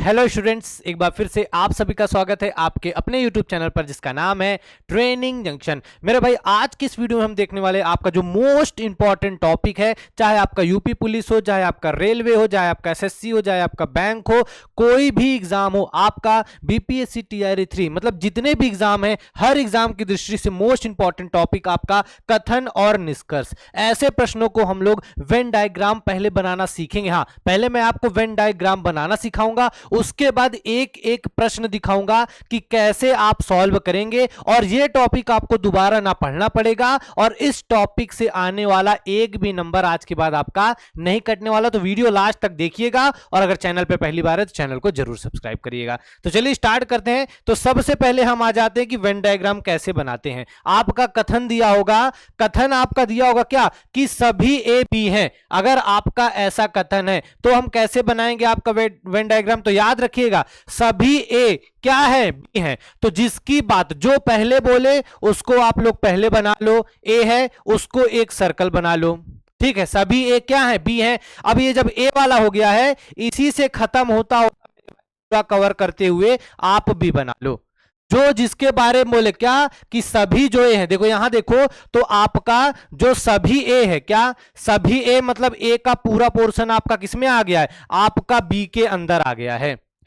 Hello students, एक बार फिर से आप सभी का स्वागत है आपके अपने यूट्यूब चैनल पर जिसका नाम है ट्रेनिंग जंक्शन। मेरे भाई, आज की इस वीडियो में हम देखने वाले आपका जो मोस्ट इंपॉर्टेंट टॉपिक है, चाहे आपका यूपी पुलिस हो, चाहे आपका रेलवे हो, चाहे आपका एसएससी हो, चाहे आपका बैंक हो, कोई भी एग्जाम हो, आपका बीपीएससी टीआरई 3 मतलब जितने भी एग्जाम है, हर एग्जाम की दृष्टि से मोस्ट इंपॉर्टेंट टॉपिक आपका कथन और निष्कर्ष। ऐसे प्रश्नों को हम लोग वेन डायग्राम पहले बनाना सीखेंगे। हाँ, पहले मैं आपको वेन डायग्राम बनाना सिखाऊंगा, उसके बाद एक एक प्रश्न दिखाऊंगा कि कैसे आप सॉल्व करेंगे, और यह टॉपिक आपको दोबारा ना पढ़ना पड़ेगा, और इस टॉपिक से आने वाला एक भी नंबर आज के बाद आपका नहीं कटने वाला। तो वीडियो लास्ट तक देखिएगा, और अगर चैनल पे पहली बार है तो चैनल को जरूर सब्सक्राइब करिएगा। तो चलिए स्टार्ट करते हैं। तो सबसे पहले हम आ जाते हैं कि वेन डायग्राम कैसे बनाते हैं। आपका कथन दिया होगा, कथन आपका दिया होगा क्या कि सभी ए बी हैं। अगर आपका ऐसा कथन है तो हम कैसे बनाएंगे आपका वेन डायग्राम? तो याद रखिएगा, सभी ए क्या है? बी है। तो जिसकी बात जो पहले बोले उसको आप लोग पहले बना लो, ए है उसको एक सर्कल बना लो। ठीक है, सभी ए क्या है? बी है। अब ये जब ए वाला हो गया है, इसी से खत्म होता पूरा कवर करते हुए आप भी बना लो। जो जिसके बारे में बोले क्या कि सभी जो ए है, देखो यहां देखो, तो आपका जो सभी ए है, क्या सभी ए मतलब ए का पूरा पोर्शन आपका किसमें आ गया है? आपका बी के अंदर आ गया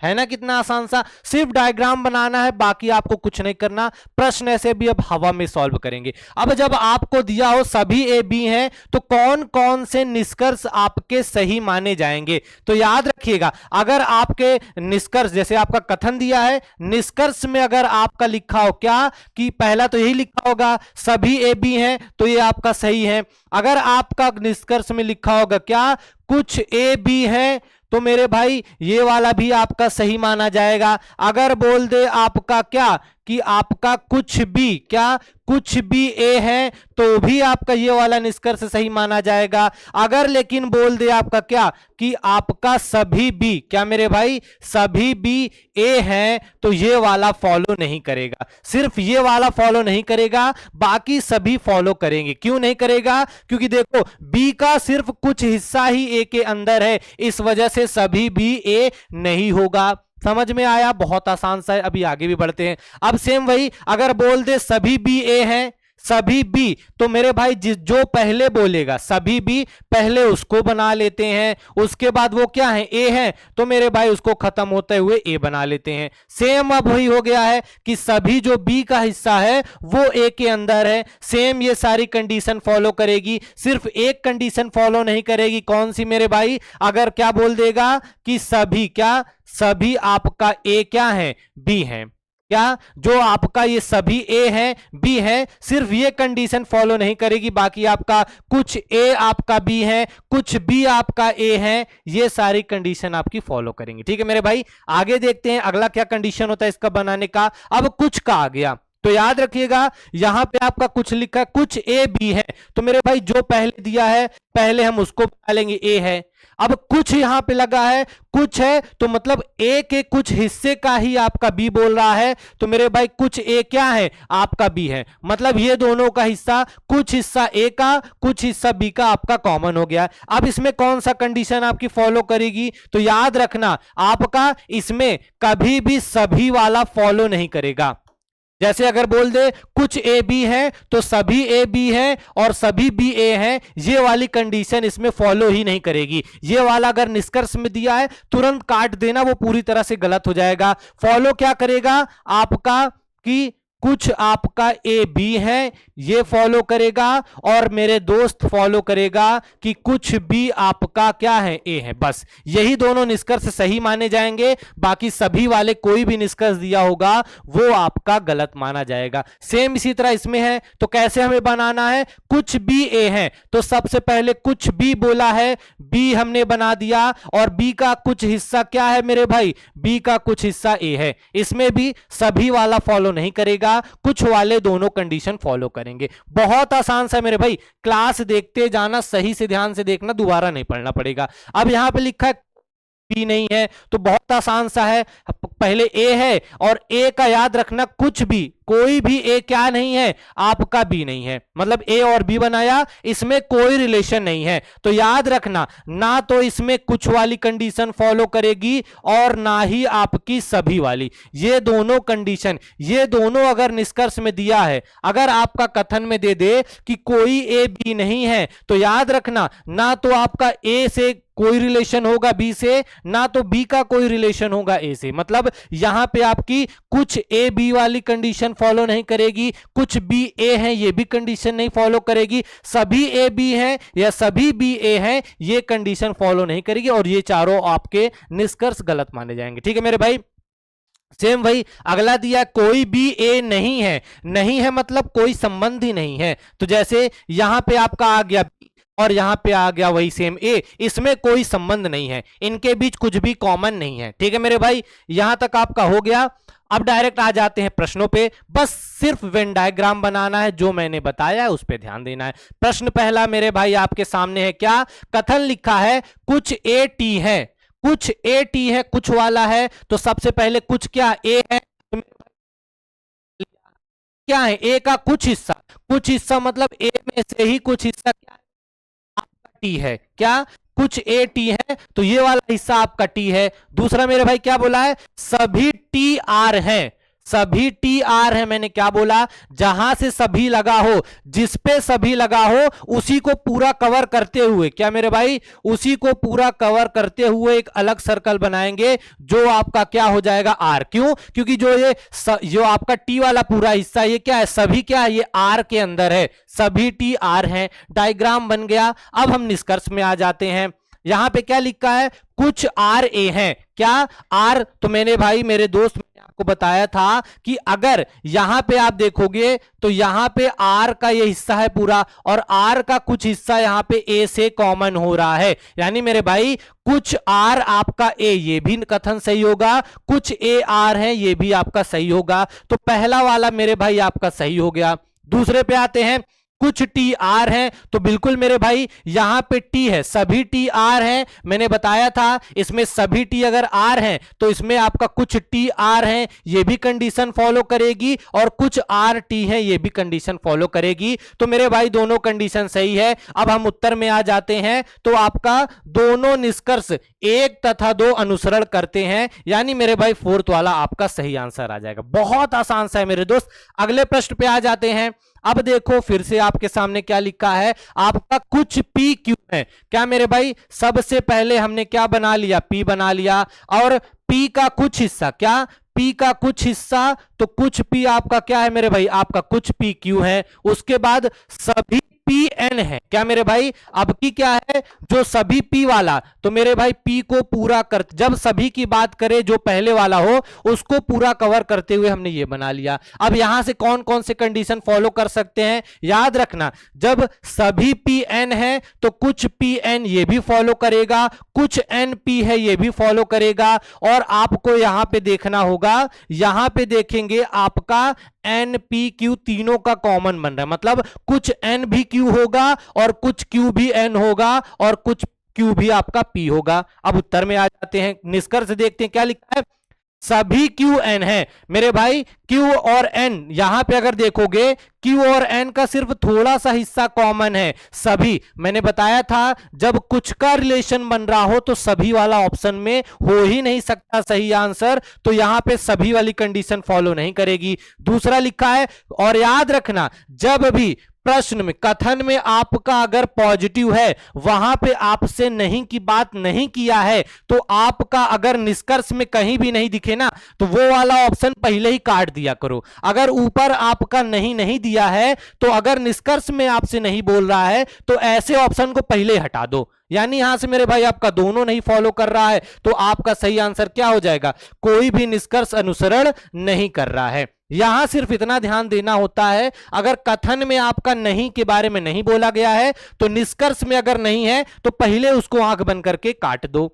है ना? कितना आसान सा, सिर्फ डायग्राम बनाना है, बाकी आपको कुछ नहीं करना। प्रश्न ऐसे भी अब हवा में सॉल्व करेंगे। अब जब आपको दिया हो सभी ए बी हैं, तो कौन कौन से निष्कर्ष आपके सही माने जाएंगे? तो याद रखिएगा, अगर आपके निष्कर्ष, जैसे आपका कथन दिया है, निष्कर्ष में अगर आपका लिखा हो क्या कि पहला तो यही लिखा होगा सभी ए बी हैं, तो ये आपका सही है। अगर आपका निष्कर्ष में लिखा होगा क्या कुछ ए बी है, तो मेरे भाई ये वाला भी आपका सही माना जाएगा। अगर बोल दे आपका क्या कि आपका कुछ भी, क्या कुछ भी ए है, तो भी आपका ये वाला निष्कर्ष सही माना जाएगा। अगर लेकिन बोल दे आपका क्या कि आपका सभी बी, क्या मेरे भाई सभी बी ए हैं, तो ये वाला फॉलो नहीं करेगा। सिर्फ ये वाला फॉलो नहीं करेगा, बाकी सभी फॉलो करेंगे। क्यों नहीं करेगा? क्योंकि देखो बी का सिर्फ कुछ हिस्सा ही ए के अंदर है, इस वजह से सभी बी ए नहीं होगा। समझ में आया? बहुत आसान सा है। अभी आगे भी बढ़ते हैं। अब सेम वही, अगर बोल दे सभी बी ए हैं, सभी बी, तो मेरे भाई जो पहले बोलेगा सभी बी, पहले उसको बना लेते हैं। उसके बाद वो क्या है? ए है, तो मेरे भाई उसको खत्म होते हुए ए बना लेते हैं। सेम अब वही हो गया है कि सभी जो बी का हिस्सा है वो ए के अंदर है। सेम ये सारी कंडीशन फॉलो करेगी, सिर्फ एक कंडीशन फॉलो नहीं करेगी। कौन सी मेरे भाई? अगर क्या बोल देगा कि सभी, क्या सभी आपका ए क्या है? बी है। क्या जो आपका ये सभी ए है बी है, सिर्फ ये कंडीशन फॉलो नहीं करेगी, बाकी आपका कुछ ए आपका बी है, कुछ बी आपका ए है, ये सारी कंडीशन आपकी फॉलो करेंगे। ठीक है मेरे भाई, आगे देखते हैं अगला क्या कंडीशन होता है इसका बनाने का। अब कुछ का आ गया, तो याद रखिएगा यहां पे आपका कुछ लिखा है, कुछ ए बी है, तो मेरे भाई जो पहले दिया है पहले हम उसको बना लेंगे, ए है। अब कुछ यहां पे लगा है, कुछ है, तो मतलब ए के कुछ हिस्से का ही आपका बी बोल रहा है, तो मेरे भाई कुछ ए क्या है? आपका बी है। मतलब ये दोनों का हिस्सा, कुछ हिस्सा ए का, कुछ हिस्सा बी का आपका कॉमन हो गया। अब इसमें कौन सा कंडीशन आपकी फॉलो करेगी? तो याद रखना, आपका इसमें कभी भी सभी वाला फॉलो नहीं करेगा। जैसे अगर बोल दे कुछ ए बी है, तो सभी ए बी है और सभी बी ए है, ये वाली कंडीशन इसमें फॉलो ही नहीं करेगी। ये वाला अगर निष्कर्ष में दिया है तुरंत काट देना, वो पूरी तरह से गलत हो जाएगा। फॉलो क्या करेगा आपका कि कुछ आपका ए बी है, ये फॉलो करेगा, और मेरे दोस्त फॉलो करेगा कि कुछ भी आपका क्या है? ए है। बस यही दोनों निष्कर्ष सही माने जाएंगे, बाकी सभी वाले कोई भी निष्कर्ष दिया होगा वो आपका गलत माना जाएगा। सेम इसी तरह इसमें है। तो कैसे हमें बनाना है? कुछ भी ए है, तो सबसे पहले कुछ भी बोला है, बी हमने बना दिया, और बी का कुछ हिस्सा क्या है मेरे भाई? बी का कुछ हिस्सा ए है। इसमें भी सभी वाला फॉलो नहीं करेगा, कुछ वाले दोनों कंडीशन फॉलो करेंगे। बहुत आसान सा मेरे भाई, क्लास देखते जाना, सही से ध्यान से देखना, दोबारा नहीं पढ़ना पड़ेगा। अब यहां पे लिखा है बी नहीं है, तो बहुत आसान सा है, पहले ए है और ए का याद रखना कुछ भी, कोई भी ए क्या नहीं है, आपका बी नहीं है, मतलब ए और बी बनाया, इसमें कोई रिलेशन नहीं है, तो याद रखना ना तो इसमें कुछ वाली कंडीशन फॉलो करेगी और ना ही आपकी सभी वाली, ये दोनों कंडीशन, ये दोनों अगर निष्कर्ष में दिया है, अगर आपका कथन में दे दे कि कोई ए बी नहीं है, तो याद रखना ना तो आपका ए से कोई रिलेशन होगा बी से, ना तो बी का कोई रिलेशन होगा ए से, मतलब यहां पे आपकी कुछ ए बी वाली कंडीशन फॉलो नहीं करेगी, कुछ बी ए है ये भी कंडीशन नहीं फॉलो करेगी, सभी ए बी हैं या सभी बी ए हैं ये कंडीशन फॉलो नहीं करेगी, और ये चारों आपके निष्कर्ष गलत माने जाएंगे। ठीक है मेरे भाई। सेम भाई अगला दिया कोई भी ए नहीं है, नहीं है मतलब कोई संबंध ही नहीं है, तो जैसे यहां पे आपका आ गया और यहां पे आ गया वही सेम ए, इसमें कोई संबंध नहीं है, इनके बीच कुछ भी कॉमन नहीं है। ठीक है मेरे भाई, यहां तक आपका हो गया। अब डायरेक्ट आ जाते हैं प्रश्नों पे, बस सिर्फ वेन डायग्राम बनाना है, जो मैंने बताया है उस पे ध्यान देना है। प्रश्न पहला मेरे भाई आपके सामने है, क्या कथन लिखा है कुछ ए टी है, कुछ ए टी है, कुछ वाला है, तो सबसे पहले कुछ क्या ए है, क्या है ए का कुछ हिस्सा, कुछ हिस्सा मतलब ए में से ही कुछ हिस्सा क्या आपका टी है, क्या कुछ ए टी है, तो ये वाला हिस्सा आपका टी है। दूसरा मेरे भाई क्या बोला है, सभी टी आर है, सभी टी आर है, मैंने क्या बोला, जहां से सभी लगा हो, जिस पे सभी लगा हो उसी को पूरा कवर करते हुए, क्या मेरे भाई, उसी को पूरा कवर करते हुए एक अलग सर्कल बनाएंगे जो आपका क्या हो जाएगा आर। क्यों, क्योंकि जो आपका टी वाला पूरा हिस्सा ये क्या है, सभी क्या है, ये आर के अंदर है, सभी टी आर है। डायग्राम बन गया। अब हम निष्कर्ष में आ जाते हैं। यहां पे क्या लिखा है, कुछ आर ए हैं, क्या आर, तो मैंने भाई मेरे दोस्त आपको बताया था कि अगर यहां पे आप देखोगे तो यहां पे आर का ये हिस्सा है पूरा और आर का कुछ हिस्सा यहां पे ए से कॉमन हो रहा है, यानी मेरे भाई कुछ आर आपका ए, ये भी कथन सही होगा, कुछ ए आर है ये भी आपका सही होगा, तो पहला वाला मेरे भाई आपका सही हो गया। दूसरे पे आते हैं, कुछ टी आर है, तो बिल्कुल मेरे भाई यहां पे टी है, सभी टी आर है, मैंने बताया था इसमें सभी टी अगर आर है तो इसमें आपका कुछ टी आर है ये भी कंडीशन फॉलो करेगी और कुछ आर टी है ये भी कंडीशन फॉलो करेगी, तो मेरे भाई दोनों कंडीशन सही है। अब हम उत्तर में आ जाते हैं, तो आपका दोनों निष्कर्ष 1 तथा 2 अनुसरण करते हैं, यानी मेरे भाई फोर्थ वाला आपका सही आंसर आ जाएगा। बहुत आसान सा है मेरे दोस्त। अगले प्रश्न पे आ जाते हैं। अब देखो फिर से आपके सामने क्या लिखा है, आपका कुछ पी क्यू है, क्या मेरे भाई, सबसे पहले हमने क्या बना लिया, पी बना लिया, और पी का कुछ हिस्सा, क्या पी का कुछ हिस्सा, तो कुछ पी आपका क्या है मेरे भाई, आपका कुछ पी क्यू है। उसके बाद सभी पी एन है, क्या मेरे भाई, अब की क्या है, जो सभी पी वाला, तो मेरे भाई पी को पूरा कर, जब सभी की बात करें जो पहले वाला हो उसको पूरा कवर करते हुए हमने ये बना लिया। अब यहां से कौन कौन से कंडीशन फॉलो कर सकते हैं, याद रखना, जब सभी पी एन है तो कुछ पी एन ये भी फॉलो करेगा, कुछ एन पी है ये भी फॉलो करेगा, और आपको यहां पे देखना होगा, यहां पे देखेंगे आपका एन पी क्यू तीनों का कॉमन बन रहा है, मतलब कुछ एन भी क्यू होगा और कुछ क्यू भी एन होगा और कुछ क्यू भी आपका पी होगा। अब उत्तर में आ जाते हैं, निष्कर्ष देखते हैं क्या लिखा है, सभी क्यू एन है मेरे भाई, क्यू और एन, यहां पे अगर देखोगे क्यू और एन का सिर्फ थोड़ा सा हिस्सा कॉमन है, सभी, मैंने बताया था जब कुछ का रिलेशन बन रहा हो तो सभी वाला ऑप्शन में हो ही नहीं सकता सही आंसर, तो यहां पे सभी वाली कंडीशन फॉलो नहीं करेगी। दूसरा लिखा है, और याद रखना जब भी प्रश्न में कथन में आपका अगर पॉजिटिव है, वहां पे आपसे नहीं की बात नहीं किया है, तो आपका अगर निष्कर्ष में कहीं भी नहीं दिखे ना, तो वो वाला ऑप्शन पहले ही काट दिया करो। अगर ऊपर आपका नहीं नहीं दिया है, तो अगर निष्कर्ष में आपसे नहीं बोल रहा है तो ऐसे ऑप्शन को पहले हटा दो, यानी यहां से मेरे भाई आपका दोनों नहीं फॉलो कर रहा है, तो आपका सही आंसर क्या हो जाएगा, कोई भी निष्कर्ष अनुसरण नहीं कर रहा है। यहां सिर्फ इतना ध्यान देना होता है, अगर कथन में आपका नहीं के बारे में नहीं बोला गया है तो निष्कर्ष में अगर नहीं है तो पहले उसको आंख बंद करके काट दो।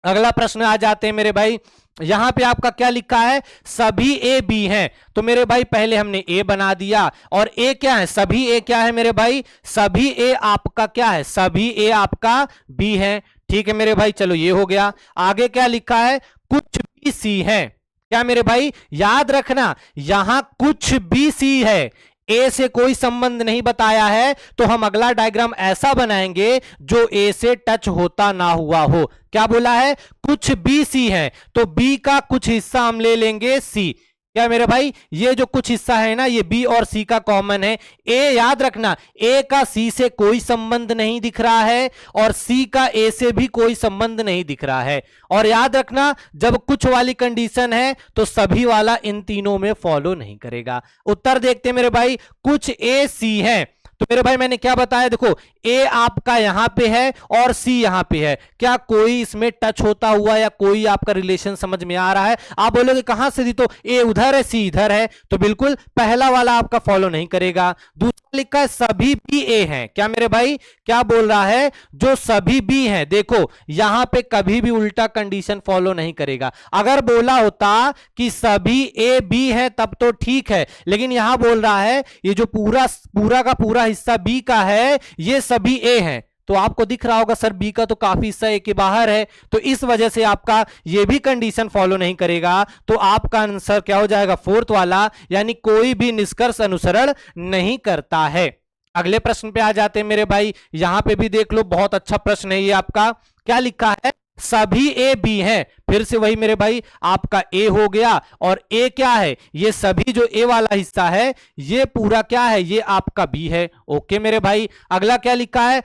अगला प्रश्न आ जाते हैं मेरे भाई, यहां पे आपका क्या लिखा है, सभी ए बी हैं, तो मेरे भाई पहले हमने ए बना दिया, और ए क्या है, सभी ए क्या है मेरे भाई, सभी ए आपका क्या है, सभी ए आपका बी है। ठीक है मेरे भाई, चलो ये हो गया। आगे क्या लिखा है, कुछ भी सी है। क्या मेरे भाई, याद रखना यहां कुछ भी सी है, ए से कोई संबंध नहीं बताया है, तो हम अगला डायग्राम ऐसा बनाएंगे जो ए से टच होता ना हुआ हो। क्या बोला है, कुछ बी सी है, तो बी का कुछ हिस्सा हम ले लेंगे सी। क्या मेरे भाई, ये जो कुछ हिस्सा है ना, ये बी और सी का कॉमन है। ए याद रखना, ए का सी से कोई संबंध नहीं दिख रहा है और सी का ए से भी कोई संबंध नहीं दिख रहा है। और याद रखना, जब कुछ वाली कंडीशन है तो सभी वाला इन तीनों में फॉलो नहीं करेगा। उत्तर देखते हैं मेरे भाई, कुछ ए सी है, तो मेरे भाई मैंने क्या बताया, देखो ए आपका यहां पे है और सी यहां पे है, क्या कोई इसमें टच होता हुआ या कोई आपका रिलेशन समझ में आ रहा है? आप बोलोगे कहां से दी, तो ए उधर है सी इधर है, तो बिल्कुल पहला वाला आपका फॉलो नहीं करेगा। दूसरा लिखा है सभी बी ए हैं। क्या मेरे भाई, क्या बोल रहा है, जो सभी बी हैं, देखो यहां पे कभी भी उल्टा कंडीशन फॉलो नहीं करेगा। अगर बोला होता कि सभी ए बी है तब तो ठीक है, लेकिन यहां बोल रहा है ये जो पूरा का पूरा हिस्सा बी का है ये सभी ए हैं, तो आपको दिख रहा होगा सर बी का तो काफी हिस्सा ए के बाहर है, तो इस वजह से आपका ये भी कंडीशन फॉलो नहीं करेगा। तो आपका आंसर क्या हो जाएगा, फोर्थ वाला, यानी कोई भी निष्कर्ष अनुसरण नहीं करता है। अगले प्रश्न पे आ जाते हैं मेरे भाई, यहां पे भी देख लो, बहुत अच्छा प्रश्न है ये आपका। क्या लिखा है, सभी ए बी हैं। फिर से वही मेरे भाई, आपका ए हो गया और ए क्या है, ये सभी जो ए वाला हिस्सा है ये पूरा क्या है, ये आपका बी है। ओके मेरे भाई, अगला क्या लिखा है,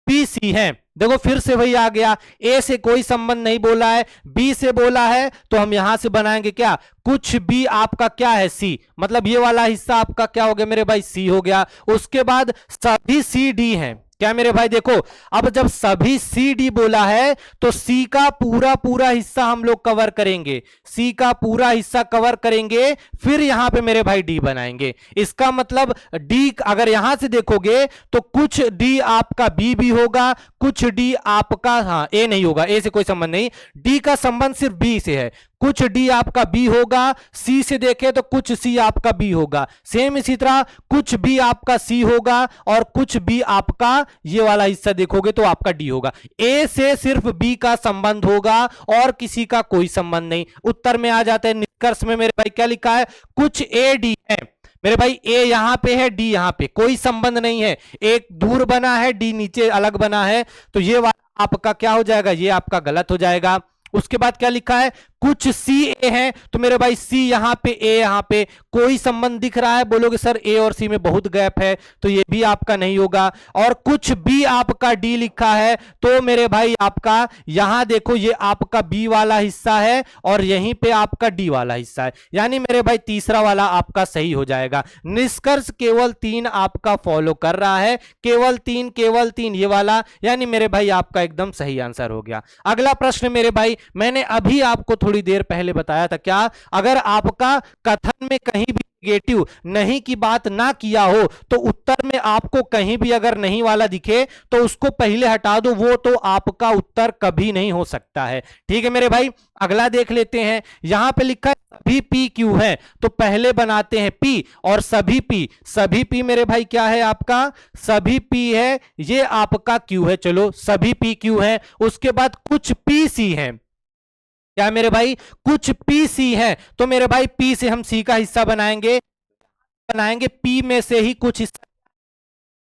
बी सी है। देखो फिर से वही आ गया, ए से कोई संबंध नहीं बोला है, बी से बोला है, तो हम यहां से बनाएंगे क्या, कुछ भी आपका क्या है सी, मतलब ये वाला हिस्सा आपका क्या हो गया मेरे भाई, सी हो गया। उसके बाद सभी सी डी हैं। क्या मेरे भाई, देखो अब जब सभी सी डी बोला है तो सी का पूरा हिस्सा हम लोग कवर करेंगे, सी का पूरा हिस्सा कवर करेंगे, फिर यहां पे मेरे भाई डी बनाएंगे। इसका मतलब डी अगर यहां से देखोगे तो कुछ डी आपका बी भी होगा, कुछ डी आपका, हाँ ए नहीं होगा, ए से कोई संबंध नहीं, डी का संबंध सिर्फ बी से है, कुछ डी आपका बी होगा, सी से देखे तो कुछ सी आपका बी होगा, सेम इसी तरह कुछ बी आपका सी होगा और कुछ बी आपका ये वाला हिस्सा देखोगे तो आपका डी होगा। ए से सिर्फ बी का संबंध होगा और किसी का कोई संबंध नहीं। उत्तर में आ जाते हैं, निष्कर्ष में मेरे भाई क्या लिखा है, कुछ ए डी है। मेरे भाई ए यहां पे है, डी यहां पे, कोई संबंध नहीं है, एक दूर बना है, डी नीचे अलग बना है, तो ये वाला आपका क्या हो जाएगा, ये आपका गलत हो जाएगा। उसके बाद क्या लिखा है, कुछ सी ए है, तो मेरे भाई सी यहां पे ए यहां पे, कोई संबंध दिख रहा है, बोलोगे सर ए और सी में बहुत गैप है, तो ये भी आपका नहीं होगा। और कुछ बी आपका डी लिखा है, तो मेरे भाई आपका यहां देखो ये आपका बी वाला हिस्सा है और यहीं पे आपका डी वाला हिस्सा है, यानी मेरे भाई तीसरा वाला आपका सही हो जाएगा। निष्कर्ष केवल 3 आपका फॉलो कर रहा है, केवल तीन ये वाला, यानी मेरे भाई आपका एकदम सही आंसर हो गया। अगला प्रश्न मेरे भाई, मैंने अभी आपको थोड़ी देर पहले बताया था, क्या अगर आपका कथन में कहीं भी नेगेटिव नहीं की बात ना किया हो तो उत्तर में आपको कहीं भी अगर नहीं वाला दिखे तो उसको पहले हटा दो, वो तो आपका उत्तर कभी नहीं हो सकता है। ठीक है मेरे भाई, अगला देख लेते हैं। यहां पे लिखा है सभी पी क्यू है, तो पहले बनाते हैं पी और सभी पी मेरे भाई क्या है आपका, सभी पी है, ये आपका क्यू है, चलो सभी पी क्यू है। उसके बाद कुछ पी सी है, क्या मेरे भाई, कुछ पी सी है, तो मेरे भाई पी से हम सी का हिस्सा बनाएंगे, पी में से ही कुछ हिस्सा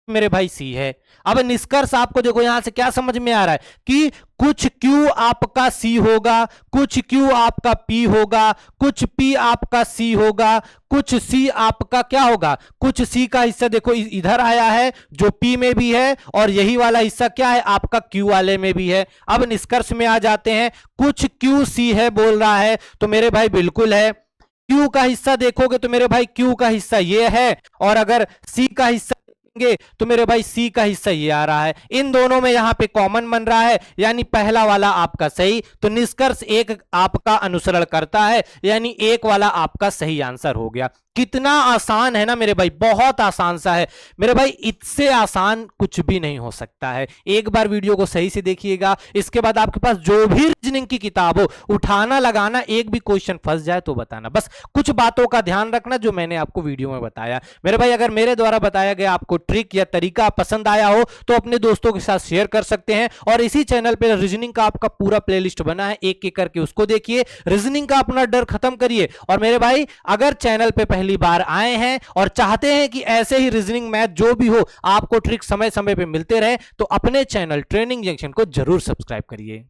मेरे भाई सी है। अब निष्कर्ष आपको देखो यहां से क्या समझ में आ रहा है कि कुछ क्यू आपका सी होगा, कुछ क्यू आपका पी होगा, कुछ पी आपका सी होगा, कुछ सी आपका क्या होगा, कुछ सी का हिस्सा देखो इधर आया है जो पी में भी है और यही वाला हिस्सा क्या है आपका क्यू वाले में भी है। अब निष्कर्ष में आ जाते हैं, कुछ क्यू सी है बोल रहा है, तो मेरे भाई बिल्कुल है। क्यू का हिस्सा देखोगे तो मेरे भाई क्यू का हिस्सा ये है, और अगर सी का हिस्सा तो मेरे भाई सी का हिस्सा ये आ रहा है, इन दोनों में यहां पे कॉमन बन रहा है, यानी पहला वाला आपका सही। तो निष्कर्ष एक आपका अनुसरण करता है, यानी एक वाला आपका सही आंसर हो गया। कितना आसान है ना मेरे भाई, बहुत आसान सा है मेरे भाई, इससे आसान कुछ भी नहीं हो सकता है। एक बार वीडियो को सही से देखिएगा, इसके बाद आपके पास जो भी रीजनिंग की किताब हो, उठाना लगाना, एक भी क्वेश्चन फंस जाए तो बताना, बस कुछ बातों का ध्यान रखना जो मैंने आपको वीडियो में बताया। मेरे भाई अगर मेरे द्वारा बताया गया आपको ट्रिक या तरीका पसंद आया हो तो अपने दोस्तों के साथ शेयर कर सकते हैं। और इसी चैनल पे रीजनिंग का आपका पूरा प्लेलिस्ट बना है, एक एक करके उसको देखिए, रीजनिंग का अपना डर खत्म करिए। और मेरे भाई अगर चैनल पे पहली बार आए हैं और चाहते हैं कि ऐसे ही रीजनिंग मैथ जो भी हो आपको ट्रिक समय समय पे मिलते रहे, तो अपने चैनल ट्रेनिंग जंक्शन को जरूर सब्सक्राइब करिए।